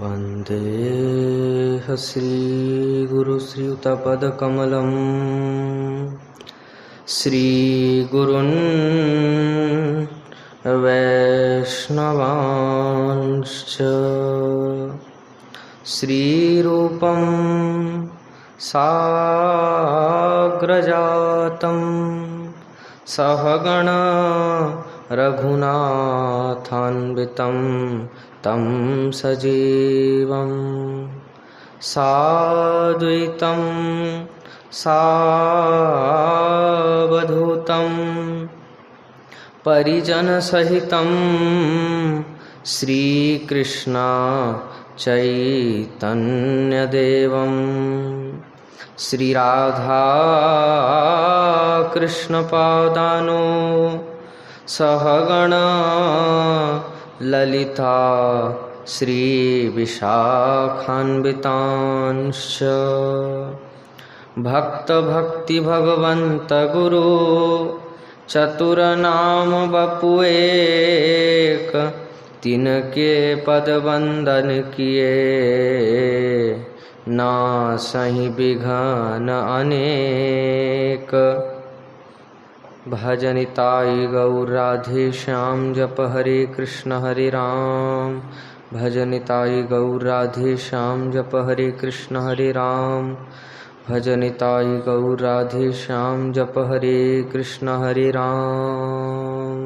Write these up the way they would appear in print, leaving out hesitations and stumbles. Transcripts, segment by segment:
वन्देह श्रीगुरुश्रीयुतपदकमलम् श्रीगुरुन् वैष्णवांश्च श्रीरूपं साग्रजातं सहगण रघुनाथान्वितं तं सजीवं साद्वैतं सावधूतं परिजनसहितं श्रीकृष्ण चैतन्यदेवं श्रीराधा कृष्णपादानो सहगण ललिता श्रीविशाखान्वितांश्च भक्तभक्तिभगवन्त गुरु चतुरनाम बपुएक तिनके पद वंदन किए ना सही बिघन अनेक भजनिताई गौर राधे श्याम जप हरे कृष्ण हरे राम भजनिताई गौर राधे श्याम जप हरे कृष्ण हरे राम भजनिताई गौर राधे श्याम जप हरे कृष्ण हरे राम।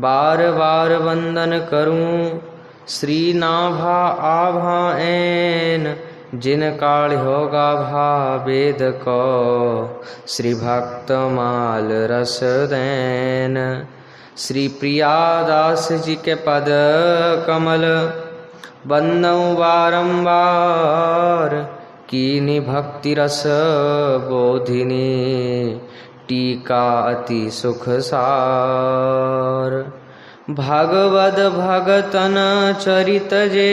बार बार वंदन करूं श्री नाभा आभा ऐन जिन काल होगा भा वेद को श्री भक्त माल रस दैन श्री प्रियादास जी के पद कमल बंदौ बारंबार कीनी भक्ति रस बोधिनी टीका अति सुख सार भगवद भगतन चरित जे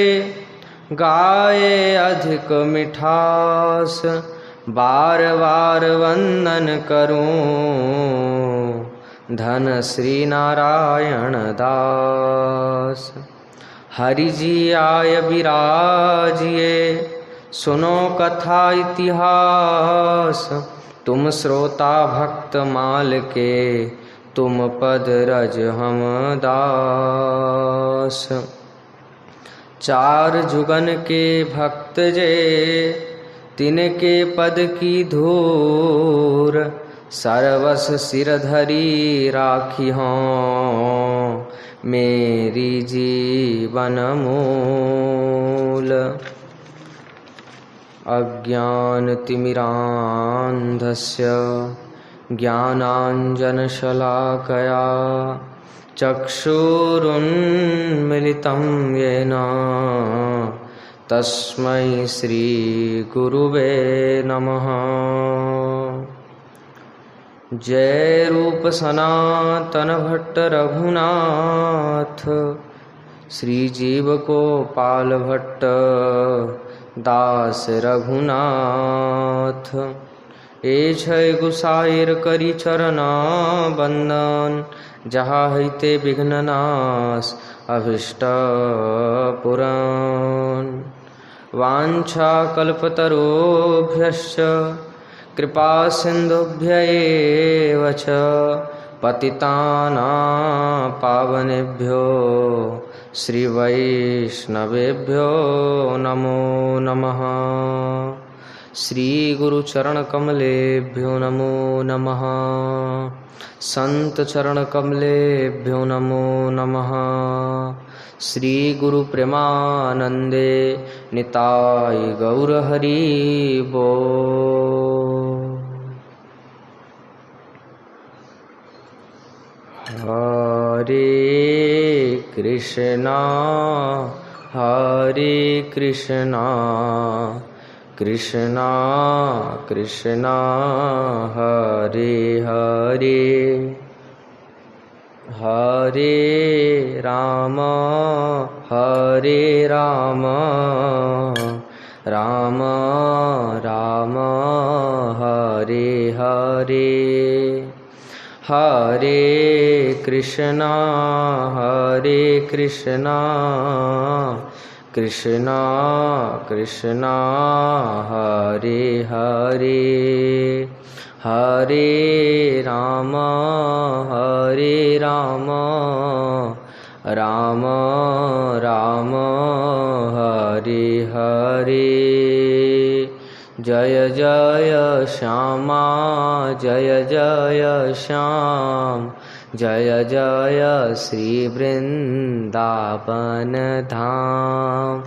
गाये अधिक मिठास बार बार वंदन करूं धन श्री नारायण दास। हरि जी आय विराजिए सुनो कथा इतिहास तुम श्रोता भक्त माल के तुम पद रज हम दास। चार जुगन के भक्त जे तिनके पद की धूर सर्वस सिर धरी राखी हों मेरी जीवन मूल। अज्ञानतिमिरान्धस्य ज्ञानाञ्जनशलाकया चक्षुरुन्मिलितं येन तस्मै श्रीगुरुवे नमः। जय रूप सनातन भट्ट रघुनाथ श्रीजीव गोपाल भट्ट दास रघुनाथ। ए छय गुसाइर करी चरना बंदन जहाँ हईते विघ्ननाश अभिष्ट पुराण। वांछा कल्पतरुभ्यश्च कृपा सिंधुभ्य एव च पतितानां पावनेभ्यो श्री वैष्णवेभ्यो नमो नमः। श्री गुरु चरण कमलेभ्यो नमो नमः। संत चरण कमलेभ्यो नमो नमः। श्री गुरु प्रेमानंदे निताय गौर हरि बो। हरे कृष्णा कृष्णा कृष्णा हरे हरे हरे राम राम राम हरे हरे हरे कृष्णा कृष्णा कृष्णा हरे हरे हरे राम राम राम हरे हरे। जय जय श्यामा जय जय श्याम जय जय श्री वृंदावन धाम।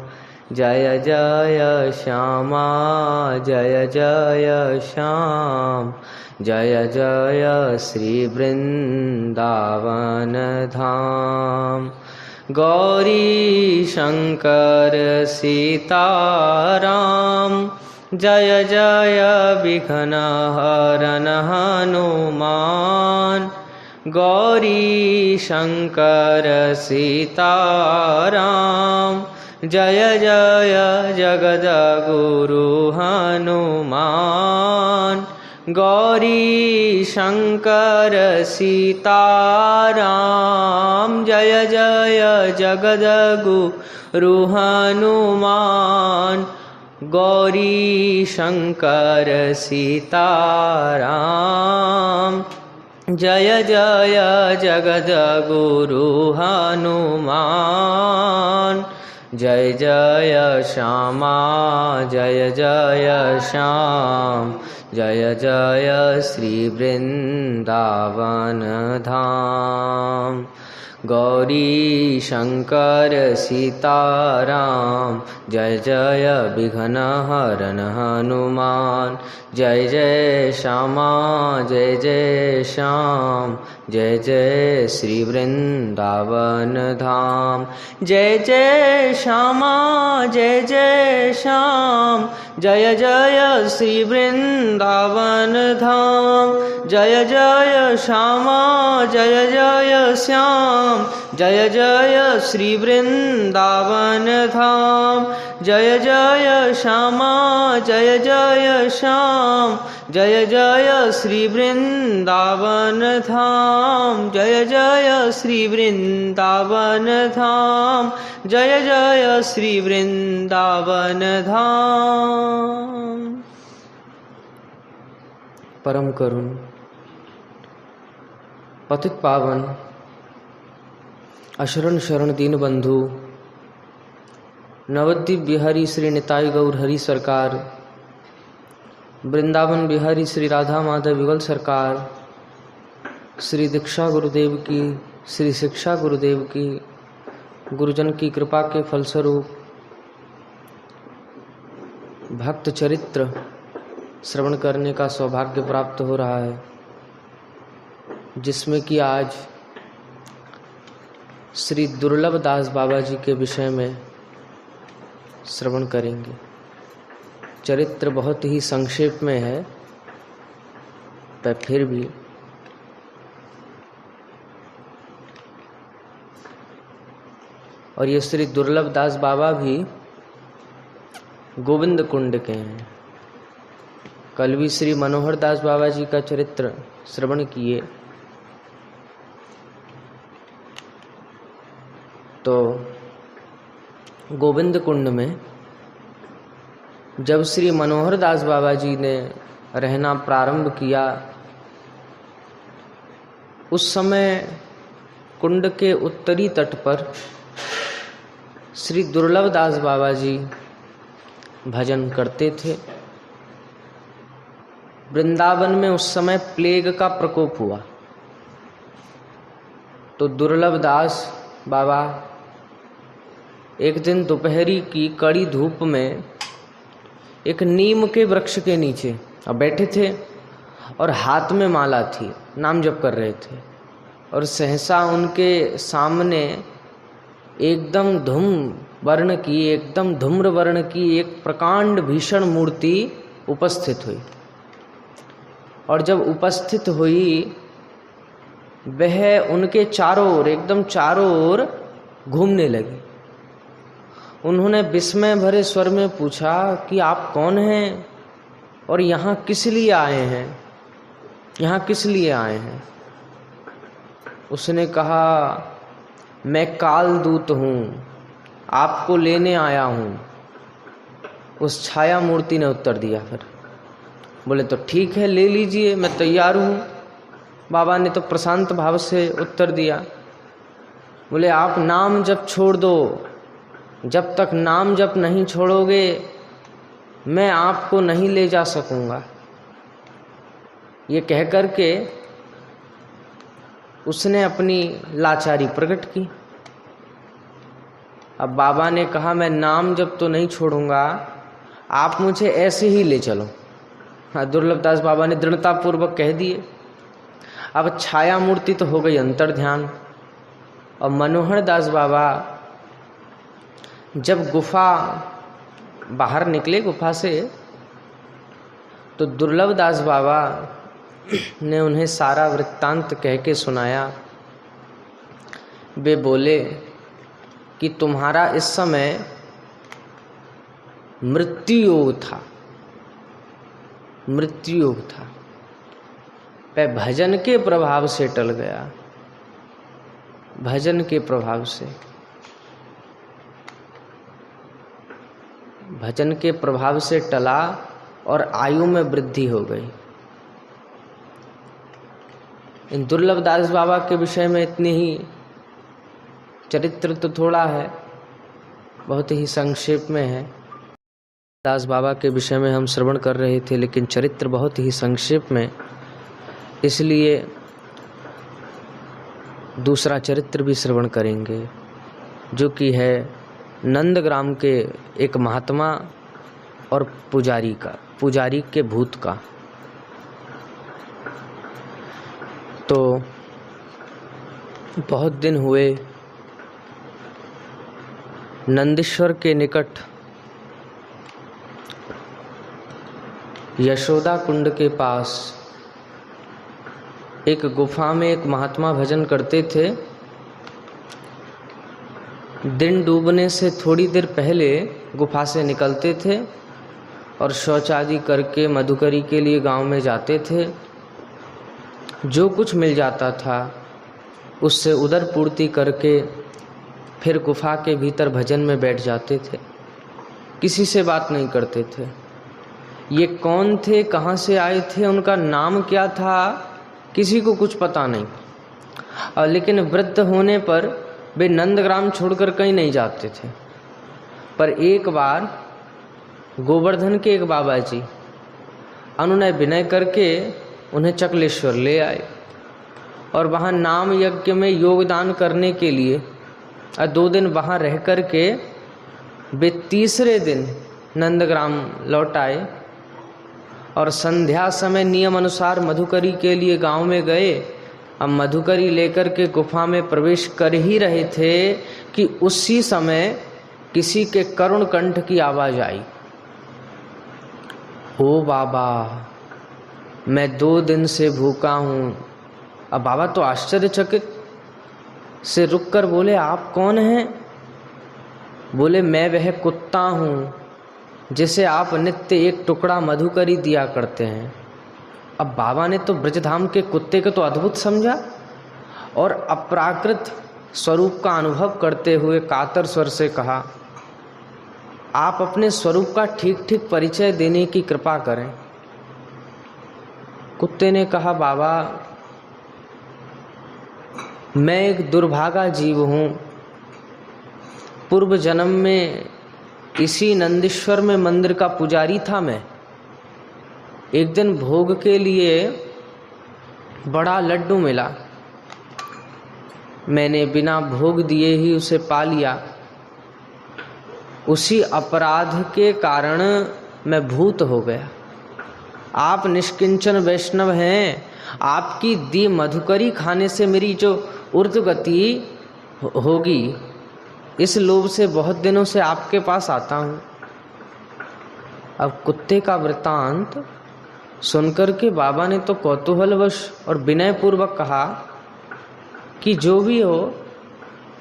जय जय श्यामा जय जय श्याम जय जय श्री वृंदावन धाम। गौरी शंकर सीताराम जय जय विघ्न हरन हनुमान। गौरी शंकर सीताराम जय जय जगद्गुरु हनुमान। गौरी शंकर सीताराम जय जय जगद्गुरु हनुमान। गौरी शंकर सीताराम जय जय जगद्गुरु हनुमान। जय जय श्यामा जय जय श्याम जय जय श्री वृंदावन धाम। गौरी शंकर सीताराम जय जय विघ्न हरन हनुमान। जय जय श्यामा जय जय श्याम जय जय श्री वृंदावन धाम। जय जय श्यामा जय जय श्याम जय जय श्री वृंदावन धाम। जय जय श्यामा जय जय श्याम जय जय श्री वृंदावन धाम। जय जय श्यामा जय जय श्याम जय जय श्री वृंदावन धाम। जय जय श्री वृंदावन धाम। जय जय श्री वृंदावन धाम। परम करुण पतित पावन अशरण शरण दीन बंधु नवद्वीप बिहारी श्री निताई गौर हरि सरकार, वृंदावन बिहारी श्री राधा माधव युगल सरकार, श्री दीक्षा गुरुदेव की, श्री शिक्षा गुरुदेव की, गुरुजन की कृपा के फलस्वरूप भक्त चरित्र श्रवण करने का सौभाग्य प्राप्त हो रहा है, जिसमें कि आज श्री दुर्लभ दास बाबा जी के विषय में श्रवण करेंगे। चरित्र बहुत ही संक्षेप में है, पर फिर भी और ये श्री दुर्लभ दास बाबा भी गोविंद कुंड के हैं। कल भी श्री मनोहर दास बाबा जी का चरित्र श्रवण किए, तो गोविंद कुंड में जब श्री मनोहर दास बाबा जी ने रहना प्रारंभ किया, उस समय कुंड के उत्तरी तट पर श्री दुर्लभ दास बाबा जी भजन करते थे। वृंदावन में उस समय प्लेग का प्रकोप हुआ, तो दुर्लभ दास बाबा एक दिन दोपहरी की कड़ी धूप में एक नीम के वृक्ष के नीचे बैठे थे और हाथ में माला थी, नाम जप कर रहे थे, और सहसा उनके सामने एकदम धूम्र वर्ण की एक प्रकांड भीषण मूर्ति उपस्थित हुई। और जब उपस्थित हुई, वह उनके चारों ओर एकदम चारों ओर घूमने लगी। उन्होंने विस्मय भरे स्वर में पूछा कि आप कौन हैं और यहाँ किस लिए आए हैं, यहाँ किस लिए आए हैं। उसने कहा, मैं काल दूत हूँ, आपको लेने आया हूँ। उस छाया मूर्ति ने उत्तर दिया। फिर बोले तो ठीक है, ले लीजिए, मैं तैयार हूँ। बाबा ने तो प्रशांत भाव से उत्तर दिया। बोले आप नाम जप छोड़ दो, जब तक नाम जप नहीं छोड़ोगे मैं आपको नहीं ले जा सकूँगा। ये कह कर के उसने अपनी लाचारी प्रकट की। अब बाबा ने कहा मैं नाम जप तो नहीं छोड़ूंगा, आप मुझे ऐसे ही ले चलो। हाँ, दुर्लभदास बाबा ने दृढ़तापूर्वक कह दिए। अब छाया मूर्ति तो हो गई अंतर ध्यान। और मनोहर दास बाबा जब गुफा बाहर निकले गुफा से, तो दुर्लभदास बाबा ने उन्हें सारा वृत्तांत कह के सुनाया। वे बोले कि तुम्हारा इस समय मृत्यु योग था, मृत्यु योग था, वह भजन के प्रभाव से टल गया, भजन के प्रभाव से, भजन के प्रभाव से टला और आयु में वृद्धि हो गई। इन दुर्लभदास बाबा के विषय में इतनी ही, चरित्र तो थोड़ा है, बहुत ही संक्षेप में है। दास बाबा के विषय में हम श्रवण कर रहे थे, लेकिन चरित्र बहुत ही संक्षेप में, इसलिए दूसरा चरित्र भी श्रवण करेंगे, जो कि है नंदग्राम के एक महात्मा और पुजारी का, पुजारी के भूत का। तो बहुत दिन हुए, नंदीश्वर के निकट यशोदा कुंड के पास एक गुफा में एक महात्मा भजन करते थे। दिन डूबने से थोड़ी देर पहले गुफा से निकलते थे और शौच आदि करके मधुकरी के लिए गांव में जाते थे। जो कुछ मिल जाता था उससे उदर पूर्ति करके फिर गुफा के भीतर भजन में बैठ जाते थे। किसी से बात नहीं करते थे। ये कौन थे, कहाँ से आए थे, उनका नाम क्या था, किसी को कुछ पता नहीं। और लेकिन वृद्ध होने पर वे नंदग्राम छोड़कर कहीं नहीं जाते थे। पर एक बार गोवर्धन के एक बाबा जी अनुनय विनय करके उन्हें चकलेश्वर ले आए और वहाँ नाम यज्ञ में योगदान करने के लिए 2 दिन वहाँ रह कर के वे तीसरे दिन नंदग्राम लौट आए और संध्या समय नियम अनुसार मधुकरी के लिए गांव में गए। अब मधुकरी लेकर के गुफा में प्रवेश कर ही रहे थे कि उसी समय किसी के करुण कंठ की आवाज आई, ओ बाबा मैं 2 दिन से भूखा हूँ। अब बाबा तो आश्चर्यचकित से रुककर बोले आप कौन हैं? बोले मैं वह कुत्ता हूँ जिसे आप नित्य एक टुकड़ा मधुकरी दिया करते हैं। अब बाबा ने तो ब्रजधाम के कुत्ते को तो अद्भुत समझा और अप्राकृत स्वरूप का अनुभव करते हुए कातर स्वर से कहा, आप अपने स्वरूप का ठीक ठीक परिचय देने की कृपा करें। कुत्ते ने कहा, बाबा मैं एक दुर्भागा जीव हूँ। पूर्व जन्म में इसी नंदीश्वर में मंदिर का पुजारी था मैं। एक दिन भोग के लिए बड़ा लड्डू मिला, मैंने बिना भोग दिए ही उसे पा लिया। उसी अपराध के कारण मैं भूत हो गया। आप निष्किंचन वैष्णव हैं, आपकी दी मधुकरी खाने से मेरी जो ऊर्ध्वगति होगी, इस लोभ से बहुत दिनों से आपके पास आता हूँ। अब कुत्ते का वृत्तांत सुनकर के बाबा ने तो कौतूहलवश और विनयपूर्वक कहा कि जो भी हो,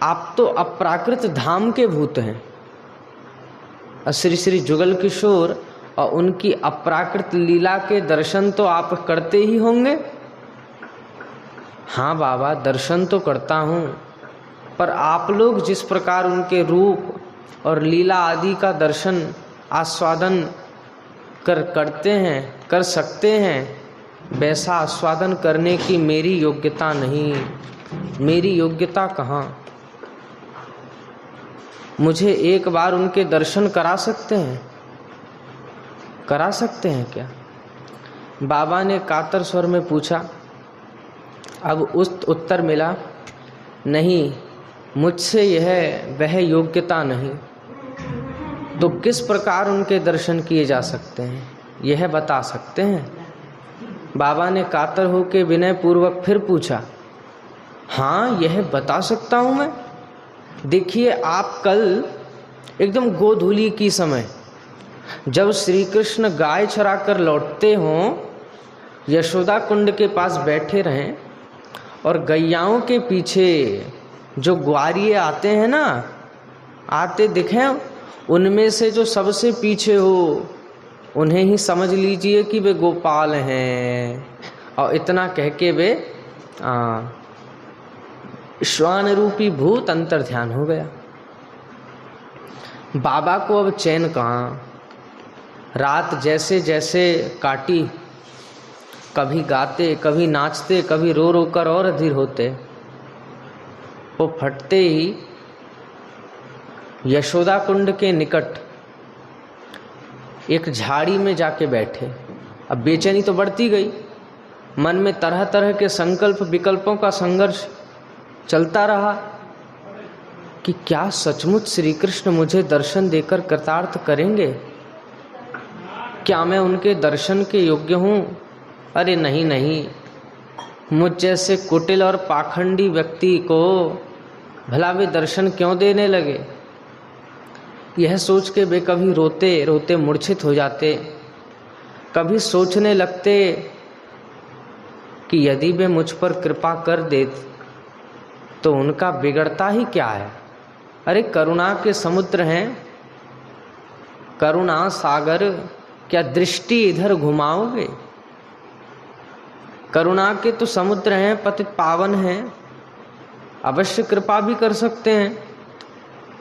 आप तो अप्राकृत धाम के भूत हैं। श्री श्री जुगल किशोर और उनकी अप्राकृत लीला के दर्शन तो आप करते ही होंगे। हाँ बाबा, दर्शन तो करता हूँ, पर आप लोग जिस प्रकार उनके रूप और लीला आदि का दर्शन आस्वादन कर सकते हैं, वैसा आस्वादन करने की मेरी योग्यता नहीं। मेरी योग्यता कहाँ? मुझे एक बार उनके दर्शन करा सकते हैं? करा सकते हैं क्या? बाबा ने कातर स्वर में पूछा। अब उस उत्तर मिला, नहीं, मुझसे यह वह योग्यता नहीं। तो किस प्रकार उनके दर्शन किए जा सकते हैं, यह बता सकते हैं? बाबा ने कातर होकर विनय पूर्वक फिर पूछा। हाँ, यह बता सकता हूँ मैं। देखिए, आप कल एकदम गोधूली की समय जब श्री कृष्ण गाय चरा कर लौटते हों, यशोदा कुंड के पास बैठे रहें और गैयाओं के पीछे जो ग्वारिये आते हैं ना, आते दिखें, उनमें से जो सबसे पीछे हो उन्हें ही समझ लीजिए कि वे गोपाल हैं। और इतना कह के वे श्वान रूपी भूत अंतर ध्यान हो गया। बाबा को अब चैन कहाँ। रात जैसे जैसे काटी, कभी गाते, कभी नाचते, कभी रो रो कर और अधीर होते। वो फटते ही यशोदा कुंड के निकट एक झाड़ी में जाके बैठे। अब बेचैनी तो बढ़ती गई, मन में तरह तरह के संकल्प विकल्पों का संघर्ष चलता रहा कि क्या सचमुच श्री कृष्ण मुझे दर्शन देकर कृतार्थ करेंगे? क्या मैं उनके दर्शन के योग्य हूँ? अरे नहीं नहीं, मुझ जैसे कुटिल और पाखंडी व्यक्ति को भला वे दर्शन क्यों देने लगे? यह सोच के वे कभी रोते रोते मूर्छित हो जाते, कभी सोचने लगते कि यदि वे मुझ पर कृपा कर दे तो उनका बिगड़ता ही क्या है। अरे करुणा के समुद्र हैं, करुणा सागर, क्या दृष्टि इधर घुमाओगे? करुणा के तो समुद्र हैं, पतित पावन हैं, अवश्य कृपा भी कर सकते हैं।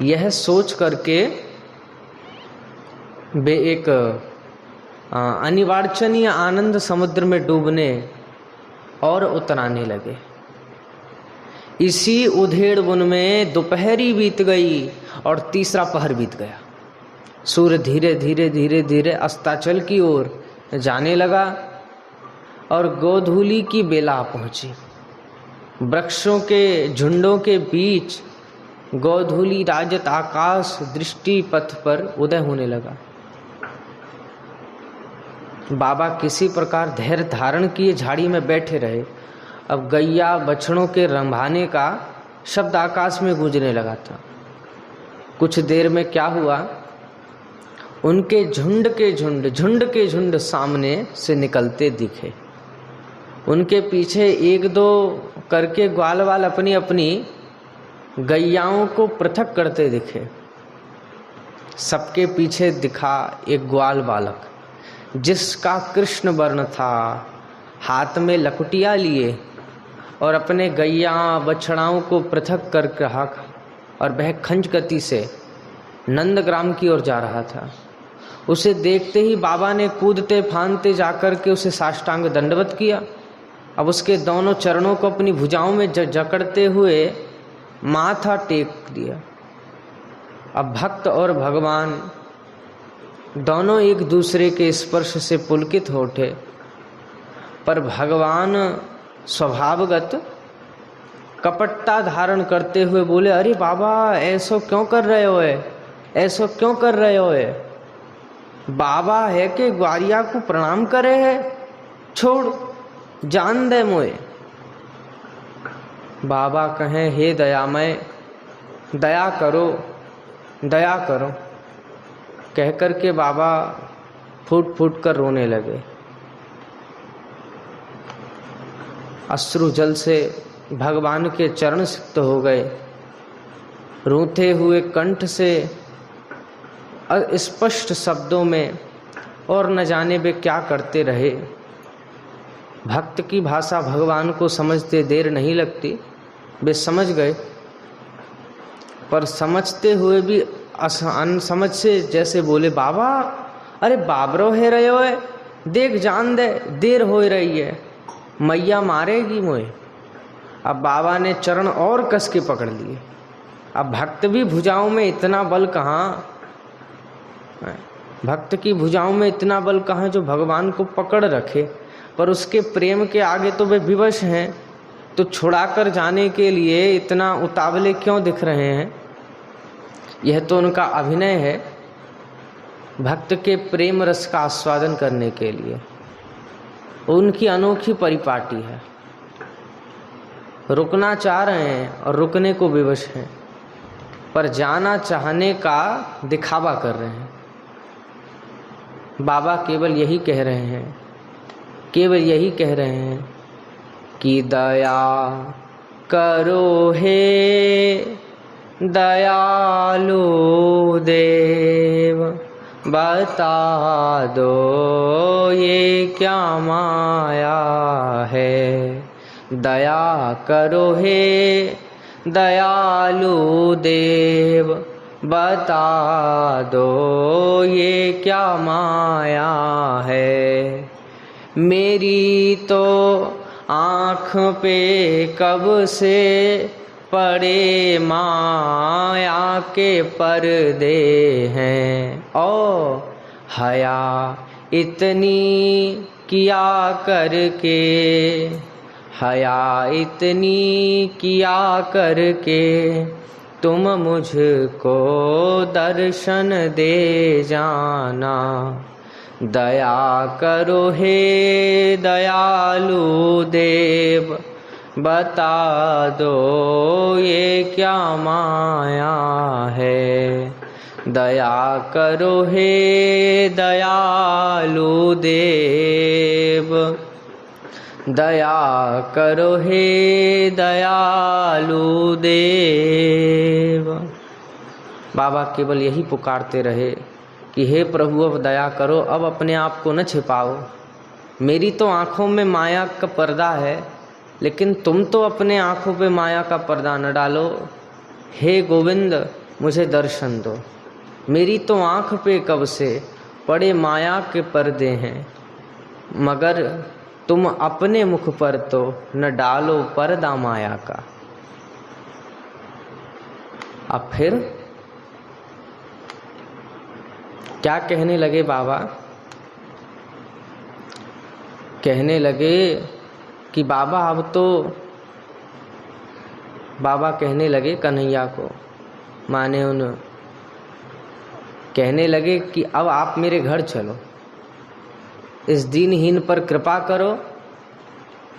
यह सोच करके वे एक अनिवार्चनीय आनंद समुद्र में डूबने और उतराने लगे। इसी उधेड़ बुन में दोपहरी बीत गई और तीसरा पहर बीत गया। सूर्य धीरे धीरे धीरे धीरे अस्ताचल की ओर जाने लगा और गोधूली की बेला पहुंची। वृक्षों के झुंडों के बीच गोधूली राजत आकाश दृष्टि पथ पर उदय होने लगा। बाबा किसी प्रकार धैर्य धारण किए झाड़ी में बैठे रहे। अब गैया बछड़ों के रंभाने का शब्द आकाश में गूंजने लगा था। कुछ देर में क्या हुआ, उनके झुंड के झुंड सामने से निकलते दिखे। उनके पीछे एक दो करके ग्वाल वाल अपनी अपनी गैयाओं को पृथक करते दिखे। सबके पीछे दिखा एक ग्वाल बालक, जिसका कृष्ण वर्ण था, हाथ में लकुटिया लिए और अपने गैया बछड़ाओं को पृथक कर रहा, और वह खंज गति से नंदग्राम की ओर जा रहा था। उसे देखते ही बाबा ने कूदते फांदते जाकर के उसे साष्टांग दंडवत किया। अब उसके दोनों चरणों को अपनी भुजाओं में जकड़ते हुए माथा टेक दिया। अब भक्त और भगवान दोनों एक दूसरे के स्पर्श से पुलकित हो उठे, पर भगवान स्वभावगत कपटता धारण करते हुए बोले, अरे बाबा ऐसो क्यों कर रहे हो, ऐसो क्यों कर रहे हो? बाबा है कि ग्वारिया को प्रणाम करे है, छोड़, जान दे मोए। बाबा कहें, हे दयामय, दया करो, दया करो। कह कर के बाबा फूट फूट कर रोने लगे। अश्रु जल से भगवान के चरण सिक्त हो गए। रूठे हुए कंठ से स्पष्ट शब्दों में और न जाने वे क्या करते रहे। भक्त की भाषा भगवान को समझते देर नहीं लगती, वे समझ गए, पर समझते हुए भी समझ से जैसे बोले, बाबा अरे बाबरो है रहे हो, देख जान दे, देर हो रही है, मैया मारेगी मोए। अब बाबा ने चरण और कस के पकड़ लिए। अब भक्त भी भुजाओं में इतना बल कहाँ, भक्त की भुजाओं में इतना बल कहाँ जो भगवान को पकड़ रखे, पर उसके प्रेम के आगे तो वे विवश हैं, तो छुड़ाकर जाने के लिए इतना उतावले क्यों दिख रहे हैं? यह तो उनका अभिनय है, भक्त के प्रेम रस का आस्वादन करने के लिए। उनकी अनोखी परिपाटी है, रुकना चाह रहे हैं और रुकने को विवश हैं, पर जाना चाहने का दिखावा कर रहे हैं। बाबा केवल यही कह रहे हैं, केवल यही कह रहे हैं कि दया करो हे दयालु देव, बता दो ये क्या माया है। दया करो हे दयालु देव, बता दो ये क्या माया है। मेरी तो आँख पे कब से पड़े माया के पर्दे हैं, ओ हया इतनी किया करके, हया इतनी किया करके तुम मुझको दर्शन दे जाना। दया करो हे दयालु देव, बता दो ये क्या माया है। दया करो हे दयालु देव, दया करो हे दयालु देव। बाबा केवल यही पुकारते रहे कि हे प्रभु अब दया करो, अब अपने आप को न छिपाओ। मेरी तो आँखों में माया का पर्दा है, लेकिन तुम तो अपने आँखों पे माया का पर्दा न डालो। हे गोविंद मुझे दर्शन दो। मेरी तो आँख पे कब से पड़े माया के पर्दे हैं, मगर तुम अपने मुख पर तो न डालो पर्दा माया का। अब फिर क्या कहने लगे बाबा? कहने लगे कि बाबा अब तो, बाबा कहने लगे कन्हैया को, माने उन कहने लगे कि अब आप मेरे घर चलो, इस दीनहीन पर कृपा करो,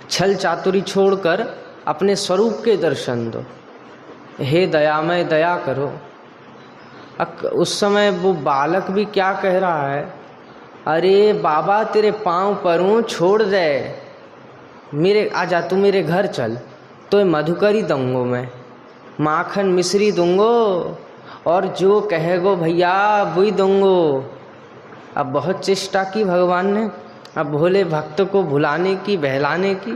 छल चातुरी छोड़कर अपने स्वरूप के दर्शन दो। हे दयामय दया करो। उस समय वो बालक भी क्या कह रहा है, अरे बाबा तेरे पाँव परूं, छोड़ दे, मेरे आजा, तू मेरे घर चल, तो मधुकरी दूंगो, मैं माखन मिश्री दूंगो, और जो कहेगो भैया वही दूंगो। अब बहुत चेष्टा की भगवान ने अब भोले भक्त को भुलाने की, बहलाने की,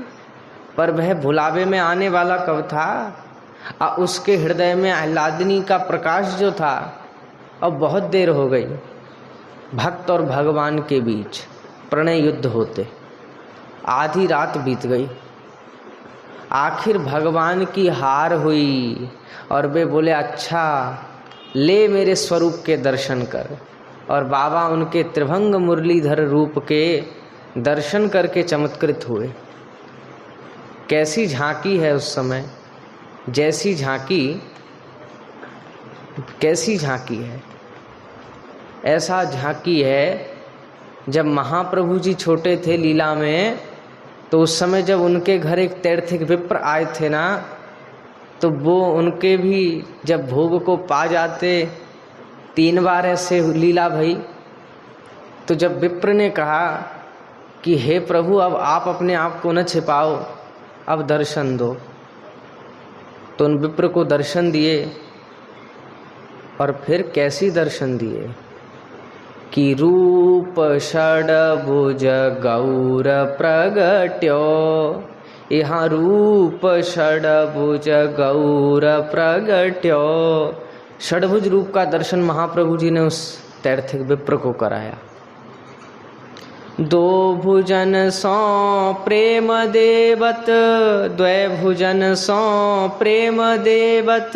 पर वह भुलावे में आने वाला कब था? उसके हृदय में आह्लादनी का प्रकाश जो था, अब बहुत देर हो गई। भक्त और भगवान के बीच प्रणय युद्ध होते आधी रात बीत गई। आखिर भगवान की हार हुई और वे बोले अच्छा ले मेरे स्वरूप के दर्शन कर। और बाबा उनके त्रिभंग मुरलीधर रूप के दर्शन करके चमत्कृत हुए। कैसी झांकी है उस समय, जैसी झांकी, कैसी झांकी है, ऐसा झांकी है। जब महाप्रभु जी छोटे थे लीला में, तो उस समय जब उनके घर एक तैर्थिक विप्र आए थे ना, तो वो उनके भी जब भोग को पा जाते, 3 बार ऐसे लीला भई। तो जब विप्र ने कहा कि हे प्रभु अब आप अपने आप को न छिपाओ, अब दर्शन दो, तो उन विप्र को दर्शन दिए। और फिर कैसी दर्शन दिए कि रूप षड्भुज गौर प्रगट्यो, यहाँ रूप षड्भुज गौर प्रगट्यो, षडभुज रूप का दर्शन महाप्रभु जी ने उस तैर्थिक विप्र को कराया। दो भुजन सौ प्रेम देवत, द्वै भुजन सौ प्रेम देवत,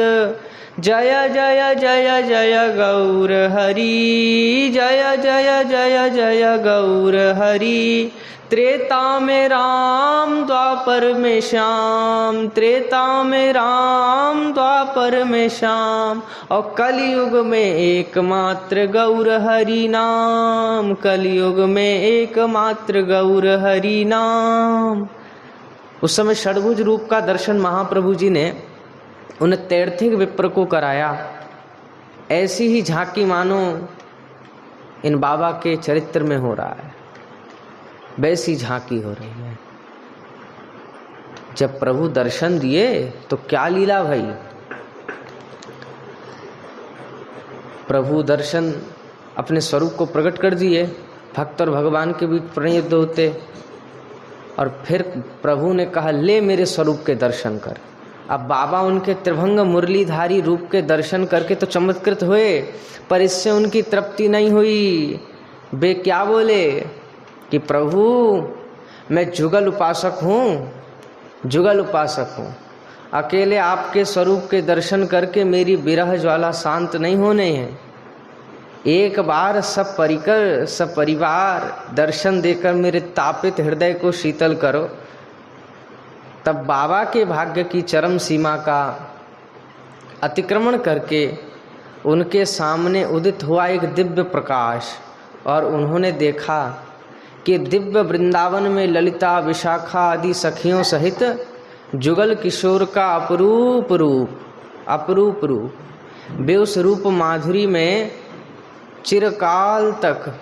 जय जय जय जय गौर हरि, जय जय जय जय गौर हरि। त्रेता में राम द्वापर में श्याम, त्रेता में राम द्वापर में श्याम, और कलयुग में एकमात्र गौर हरि नाम, कलयुग में एकमात्र गौर हरि नाम। उस समय षडभुज रूप का दर्शन महाप्रभु जी ने उन तैर्थिक विप्र को कराया। ऐसी ही झांकी मानो इन बाबा के चरित्र में हो रहा है, वैसी झांकी हो रही है। जब प्रभु दर्शन दिए तो क्या लीला भाई, प्रभु दर्शन अपने स्वरूप को प्रकट कर दिए। भक्त और भगवान के बीच प्रणयुद्ध होते, और फिर प्रभु ने कहा ले मेरे स्वरूप के दर्शन कर। अब बाबा उनके त्रिभंग मुरलीधारी रूप के दर्शन करके तो चमत्कृत हुए, पर इससे उनकी तृप्ति नहीं हुई। वे क्या बोले कि प्रभु मैं जुगल उपासक हूँ, जुगल उपासक हूँ, अकेले आपके स्वरूप के दर्शन करके मेरी विरह ज्वाला शांत नहीं होने हैं। एक बार सब परिकर सब परिवार दर्शन देकर मेरे तापित हृदय को शीतल करो। तब बाबा के भाग्य की चरम सीमा का अतिक्रमण करके उनके सामने उदित हुआ एक दिव्य प्रकाश, और उन्होंने देखा कि दिव्य वृंदावन में ललिता विशाखा आदि सखियों सहित जुगल किशोर का अपरूप रूप, अपरूप रूप। वे उस रूप माधुरी में चिरकाल तक,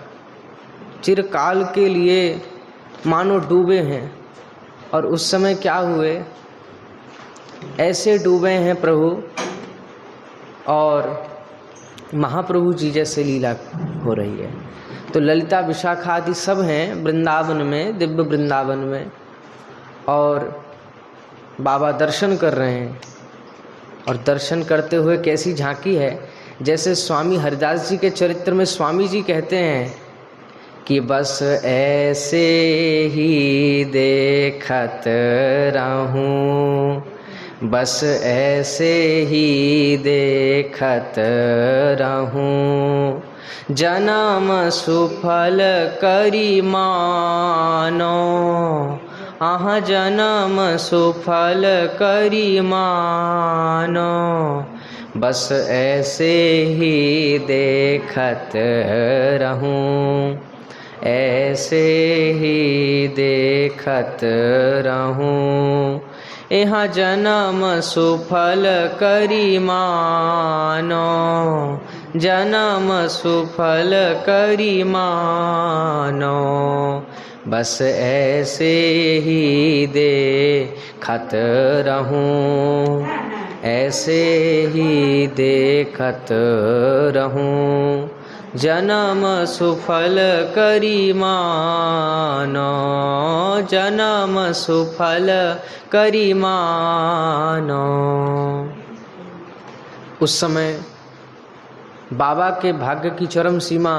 चिरकाल के लिए मानो डूबे हैं। और उस समय क्या हुए, ऐसे डूबे हैं प्रभु, और महाप्रभु जी जैसे लीला हो रही है। तो ललिता विशाखा आदि सब हैं वृंदावन में, दिव्य वृंदावन में, और बाबा दर्शन कर रहे हैं। और दर्शन करते हुए कैसी झांकी है, जैसे स्वामी हरिदास जी के चरित्र में स्वामी जी कहते हैं कि बस ऐसे ही देखत रहूं, बस ऐसे ही देखत रहूं, जन्म सुफल करी मानो, आह जन्म सुफल करी मानो, बस ऐसे ही देखत रहूं, ऐसे ही देखत रहूं, यहाँ जन्म सुफल करी मानो, जन्म सुफल करी मानो, बस ऐसे ही देखत रहूं, ऐसे ही देखत रहूं, जन्म सुफल करी मानो, जन्म सुफल करी मानो। उस समय बाबा के भाग्य की चरम सीमा,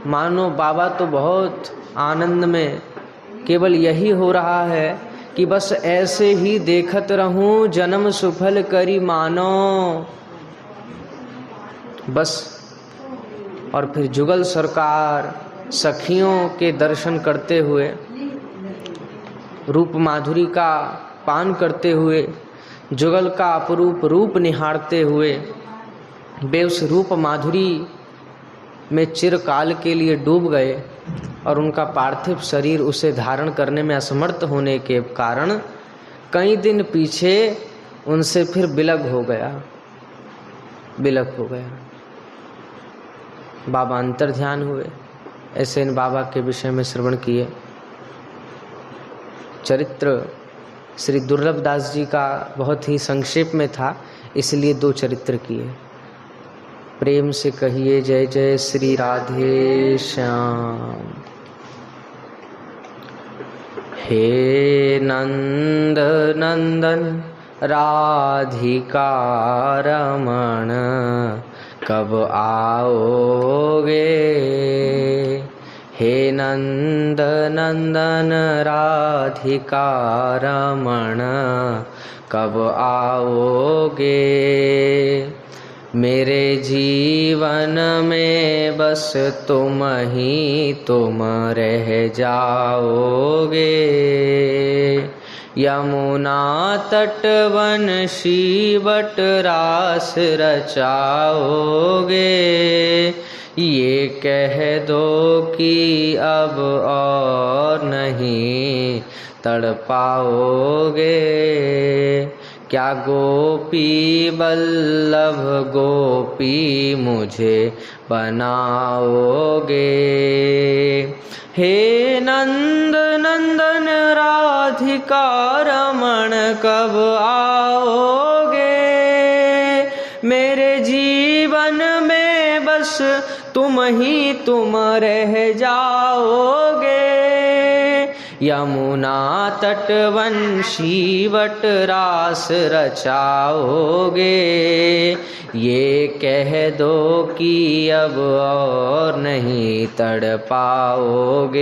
मानो बाबा तो बहुत आनंद में, केवल यही हो रहा है कि बस ऐसे ही देखत रहूं, जन्म सुफल करी मानो, बस। और फिर जुगल सरकार सखियों के दर्शन करते हुए, रूप माधुरी का पान करते हुए, जुगल का अपरूप रूप निहारते हुए, वे उस रूप माधुरी में चिरकाल के लिए डूब गए, और उनका पार्थिव शरीर उसे धारण करने में असमर्थ होने के कारण कई दिन पीछे उनसे फिर विलग हो गया, विलग हो गया। बाबा अंतर ध्यान हुए, ऐसे इन बाबा के विषय में श्रवण किए। चरित्र श्री दुर्लभ दास जी का बहुत ही संक्षेप में था, इसलिए 2 चरित्र किए। प्रेम से कहिए जय जय श्री राधे श्याम। हे नंद नंदन राधिका रमण कब आओगे। हे नंद नंदन राधिका रमण कब आओगे। मेरे जीवन में बस तुम ही तुम रह जाओगे। यमुना तटवंशी बट रास रचाओगे। ये कह दो कि अब और नहीं तड़पाओगे। क्या गोपी बल्लभ गोपी मुझे बनाओगे। हे नंद नंदन राधिका रमण कब आओगे। मेरे जीवन में बस तुम ही तुम रह जाओगे। यमुना तटवंशी वट रास रचाओगे। ये कह दो कि अब और नहीं तड़पाओगे।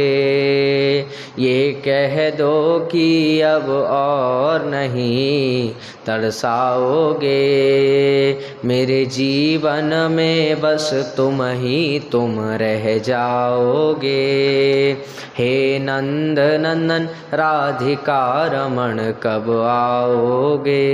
ये कह दो कि अब और नहीं तरसाओगे। मेरे जीवन में बस तुम ही तुम रह जाओगे। हे नंद नंदन राधिका रमण कब आओगे।